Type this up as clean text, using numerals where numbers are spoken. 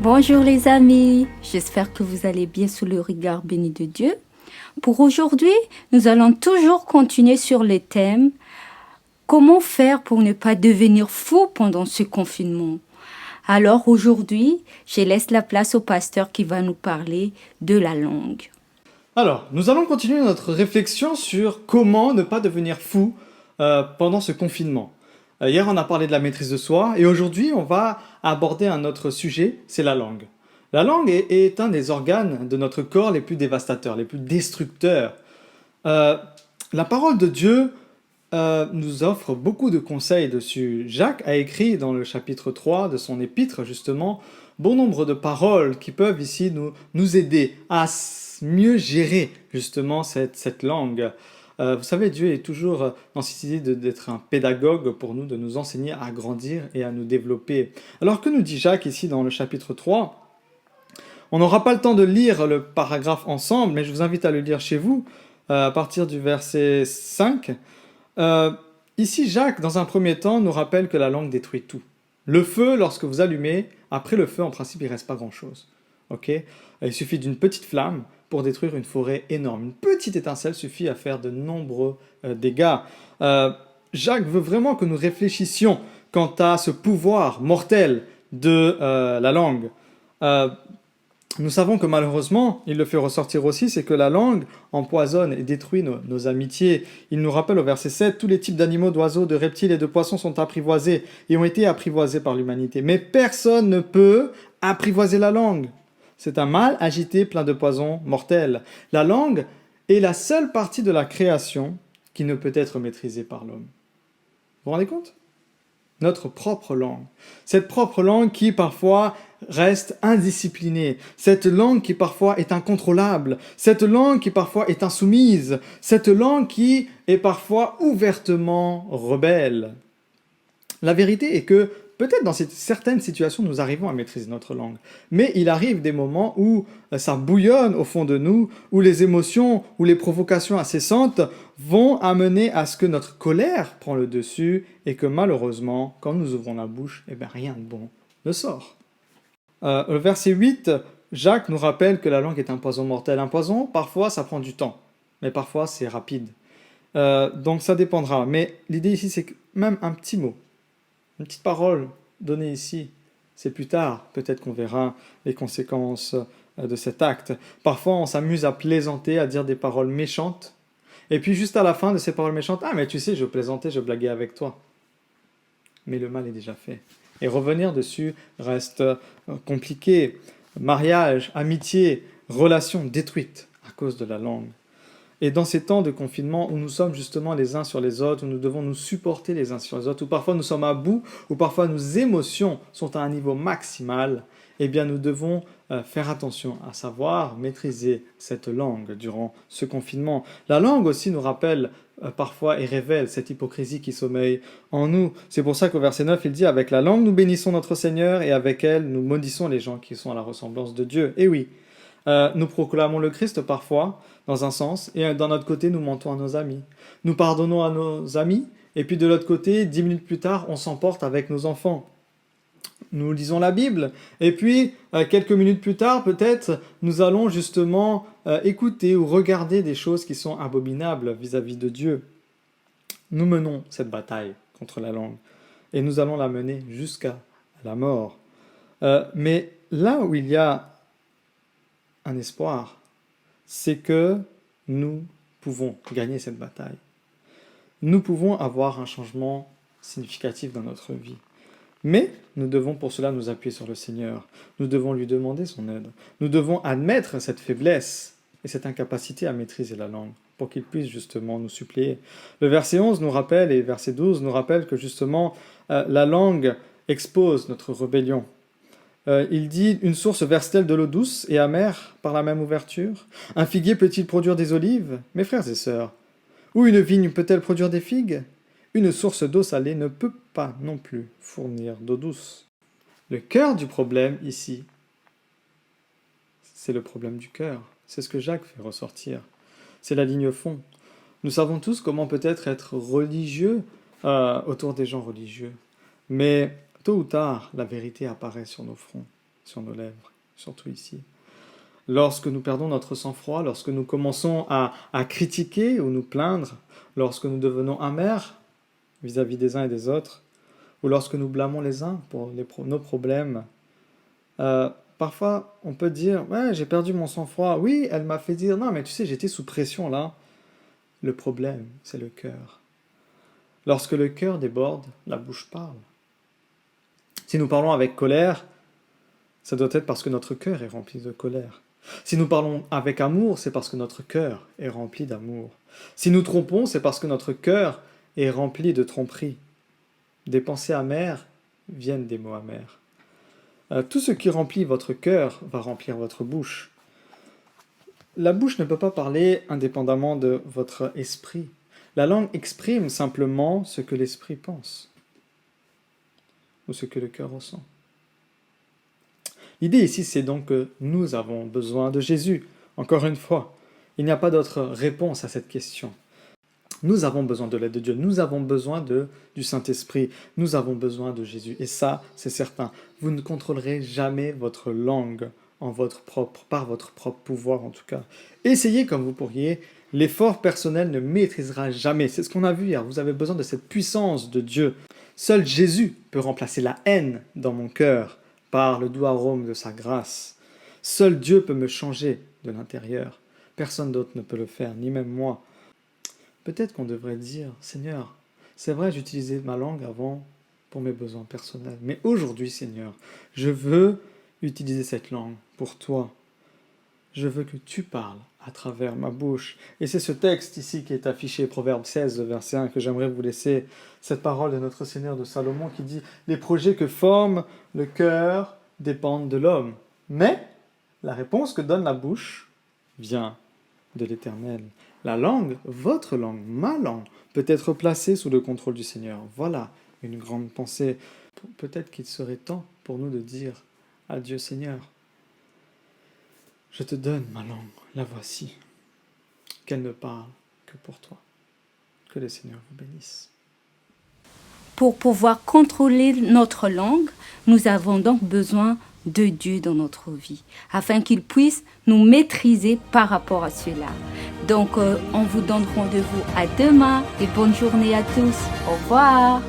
Bonjour les amis, j'espère que vous allez bien sous le regard béni de Dieu. Pour aujourd'hui, nous allons toujours continuer sur les thèmes comment faire pour ne pas devenir fou pendant ce confinement. Alors aujourd'hui, je laisse la place au pasteur qui va nous parler de la langue. Alors, nous allons continuer notre réflexion sur comment ne pas devenir fou pendant ce confinement. Hier, on a parlé de la maîtrise de soi et aujourd'hui, on va aborder un autre sujet, c'est la langue. La langue est un des organes de notre corps les plus dévastateurs, les plus destructeurs. La parole de Dieu nous offre beaucoup de conseils dessus. Jacques a écrit dans le chapitre 3 de son épître, justement, bon nombre de paroles qui peuvent ici nous aider à mieux gérer justement cette langue. Vous savez, Dieu est toujours dans cette idée d'être un pédagogue pour nous, de nous enseigner à grandir et à nous développer. Alors que nous dit Jacques ici dans le chapitre 3 ? On n'aura pas le temps de lire le paragraphe ensemble, mais je vous invite à le lire chez vous, à partir du verset 5. Ici, Jacques, dans un premier temps, nous rappelle que la langue détruit tout. Le feu, lorsque vous allumez, après le feu, en principe, il ne reste pas grand-chose. Okay ? Il suffit d'une petite flamme pour détruire une forêt énorme. Une petite étincelle suffit à faire de nombreux dégâts. Jacques veut vraiment que nous réfléchissions quant à ce pouvoir mortel de la langue. Nous savons que malheureusement, il le fait ressortir aussi, c'est que la langue empoisonne et détruit nos amitiés. Il nous rappelle au verset 7, « Tous les types d'animaux, d'oiseaux, de reptiles et de poissons sont apprivoisés et ont été apprivoisés par l'humanité. Mais personne ne peut apprivoiser la langue. C'est un mal agité plein de poisons mortels. La langue est la seule partie de la création qui ne peut être maîtrisée par l'homme. » Vous vous rendez compte ? Notre propre langue. Cette propre langue qui parfois reste indisciplinée. Cette langue qui parfois est incontrôlable. Cette langue qui parfois est insoumise. Cette langue qui est parfois ouvertement rebelle. La vérité est que peut-être dans certaines situations, nous arrivons à maîtriser notre langue. Mais il arrive des moments où ça bouillonne au fond de nous, où les émotions, où les provocations incessantes vont amener à ce que notre colère prend le dessus et que malheureusement, quand nous ouvrons la bouche, rien de bon ne sort. Le verset 8, Jacques nous rappelle que la langue est un poison mortel. Un poison, parfois, ça prend du temps, mais parfois, c'est rapide. Donc ça dépendra. Mais l'idée ici, c'est que même un petit mot, une petite parole donnée ici, c'est plus tard, peut-être qu'on verra les conséquences de cet acte. Parfois, on s'amuse à plaisanter, à dire des paroles méchantes, et puis juste à la fin de ces paroles méchantes, « Ah, mais tu sais, je plaisantais, je blaguais avec toi. » Mais le mal est déjà fait. Et revenir dessus reste compliqué. Mariage, amitié, relations détruites à cause de la langue. Et dans ces temps de confinement où nous sommes justement les uns sur les autres, où nous devons nous supporter les uns sur les autres, où parfois nous sommes à bout, où parfois nos émotions sont à un niveau maximal, nous devons faire attention à savoir maîtriser cette langue durant ce confinement. La langue aussi nous rappelle parfois et révèle cette hypocrisie qui sommeille en nous. C'est pour ça qu'au verset 9, il dit « Avec la langue, nous bénissons notre Seigneur et avec elle, nous maudissons les gens qui sont à la ressemblance de Dieu. » Et oui, nous proclamons le Christ parfois, dans un sens, et d'un autre côté, nous mentons à nos amis. Nous pardonnons à nos amis, et puis de l'autre côté, 10 minutes plus tard, on s'emporte avec nos enfants. Nous lisons la Bible, et puis, quelques minutes plus tard, peut-être, nous allons justement écouter ou regarder des choses qui sont abominables vis-à-vis de Dieu. Nous menons cette bataille contre la langue, et nous allons la mener jusqu'à la mort. Mais là où il y a un espoir, c'est que nous pouvons gagner cette bataille. Nous pouvons avoir un changement significatif dans notre vie. Mais nous devons pour cela nous appuyer sur le Seigneur. Nous devons lui demander son aide. Nous devons admettre cette faiblesse et cette incapacité à maîtriser la langue pour qu'il puisse justement nous suppléer. Le verset 11 nous rappelle, et verset 12 nous rappelle que justement la langue expose notre rébellion. Il dit « Une source verse-t-elle de l'eau douce et amère par la même ouverture ? Un figuier peut-il produire des olives ? Mes frères et sœurs, ou une vigne peut-elle produire des figues ? Une source d'eau salée ne peut pas non plus fournir d'eau douce. » Le cœur du problème ici, c'est le problème du cœur. C'est ce que Jacques fait ressortir. C'est la ligne fond. Nous savons tous comment peut-être être religieux autour des gens religieux. Mais tôt ou tard, la vérité apparaît sur nos fronts. sur nos lèvres, surtout ici. Lorsque nous perdons notre sang-froid, lorsque nous commençons à critiquer ou nous plaindre, lorsque nous devenons amers vis-à-vis des uns et des autres, ou lorsque nous blâmons les uns pour nos problèmes, parfois on peut dire « Ouais, j'ai perdu mon sang-froid. Oui, elle m'a fait dire « Non, mais tu sais, j'étais sous pression là. » Le problème, c'est le cœur. Lorsque le cœur déborde, la bouche parle. Si nous parlons avec colère, ça doit être parce que notre cœur est rempli de colère. Si nous parlons avec amour, c'est parce que notre cœur est rempli d'amour. Si nous trompons, c'est parce que notre cœur est rempli de tromperie. Des pensées amères viennent des mots amers. Tout ce qui remplit votre cœur va remplir votre bouche. La bouche ne peut pas parler indépendamment de votre esprit. La langue exprime simplement ce que l'esprit pense ou ce que le cœur ressent. L'idée ici, c'est donc que nous avons besoin de Jésus. Encore une fois, il n'y a pas d'autre réponse à cette question. Nous avons besoin de l'aide de Dieu, nous avons besoin du Saint-Esprit, nous avons besoin de Jésus. Et ça, c'est certain, vous ne contrôlerez jamais votre langue par votre propre pouvoir en tout cas. Essayez comme vous pourriez, l'effort personnel ne maîtrisera jamais. C'est ce qu'on a vu hier, vous avez besoin de cette puissance de Dieu. Seul Jésus peut remplacer la haine dans mon cœur par le doux arôme de sa grâce. Seul Dieu peut me changer de l'intérieur. Personne d'autre ne peut le faire, ni même moi. Peut-être qu'on devrait dire, Seigneur, c'est vrai, j'utilisais ma langue avant pour mes besoins personnels. Mais aujourd'hui, Seigneur, je veux utiliser cette langue pour toi. Je veux que tu parles à travers ma bouche. Et c'est ce texte ici qui est affiché, Proverbe 16, verset 1, que j'aimerais vous laisser, cette parole de notre Seigneur de Salomon qui dit « Les projets que forme le cœur dépendent de l'homme. Mais la réponse que donne la bouche vient de l'Éternel. La langue, votre langue, ma langue, peut être placée sous le contrôle du Seigneur. » Voilà une grande pensée. Peut-être qu'il serait temps pour nous de dire à Dieu, Seigneur, je te donne ma langue, la voici. Qu'elle ne parle que pour toi. Que le Seigneur vous bénisse. Pour pouvoir contrôler notre langue, nous avons donc besoin de Dieu dans notre vie, afin qu'il puisse nous maîtriser par rapport à cela. Donc, on vous donne rendez-vous à demain et bonne journée à tous. Au revoir.